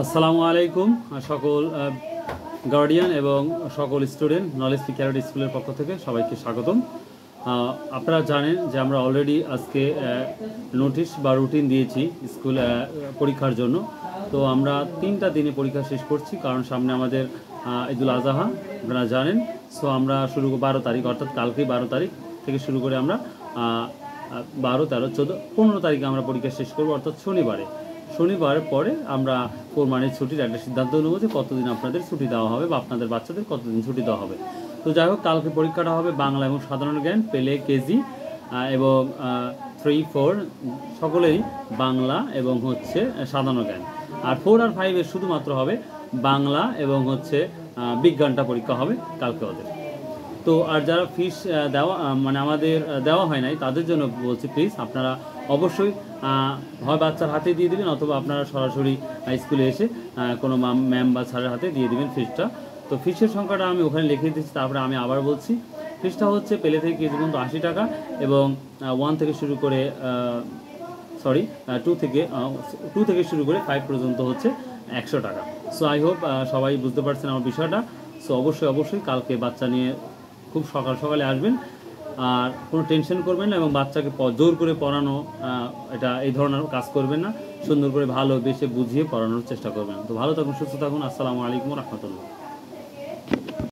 আসসালামু আলাইকুম সকল গার্ডিয়ান এবং সকল স্টুডেন্ট নলেজ পিক্যারেট স্কুলের পক্ষ থেকে সবাইকে স্বাগতম। আপনারা জানেন যে আমরা অলরেডি আজকে নোটিশ বা রুটিন দিয়েছি স্কুল পরীক্ষার জন্য। তো আমরা 3টা দিনে পরীক্ষা শেষ করছি, কারণ সামনে আমাদের ঈদুল আজহা আপনারা জানেন। সো আমরা শুরু 12 তারিখ, অর্থাৎ কালকে 12 তারিখ থেকে শুরু করে আমরা 12, 13, 14, 15 তারিখে আমরা পরীক্ষা শেষ করবো, অর্থাৎ শনিবার পরে আমরা কোরবানির ছুটির একটা সিদ্ধান্ত নেব যে কতদিন আপনাদের ছুটি দেওয়া হবে বা আপনাদের বাচ্চাদের কতদিন ছুটি দেওয়া হবে। তো যাই হোক, কালকে পরীক্ষাটা হবে বাংলা এবং সাধারণ জ্ঞান, পেলে কেজি এবং 3, 4 সকলেই বাংলা এবং সাধারণ জ্ঞান। আর 4 আর 5 এর শুধুমাত্র হবে বাংলা এবং বিজ্ঞানটা পরীক্ষা হবে কালকে ওদের। তো আর যারা ফিস দেওয়া আমাদের দেওয়া হয় নাই তাদের জন্য বলছি, প্লিজ আপনারা অবশ্যই হয় বাচ্চার হাতে দিয়ে দেবেন, অথবা আপনারা সরাসরি স্কুলে এসে কোনো ম্যাম বা স্যারের হাতে দিয়ে দেবেন ফিসটা। তো ফিসের সংখ্যাটা আমি ওখানে লিখে দিচ্ছি, তারপরে আমি আবার বলছি। ফিসটা পেলে থেকে কেজি পর্যন্ত 80 টাকা এবং 1 থেকে শুরু করে 2 থেকে শুরু করে 5 পর্যন্ত 100 টাকা। সো আই হোপ সবাই বুঝতে পারছেন আমার বিষয়টা। সো অবশ্যই কালকে বাচ্চা নিয়ে খুব সকালে আসবেন, আর কোনো টেনশন করবেন না এবং বাচ্চাকে জোর করে পড়ানো এই ধরনের কাজ করবেন না। সুন্দর করে ভালোবেসে বুঝিয়ে পড়ানোর চেষ্টা করবেন। তো ভালো থাকুন, সুস্থ থাকুন। আসসালামু আলাইকুম রহমতুল্লাহ।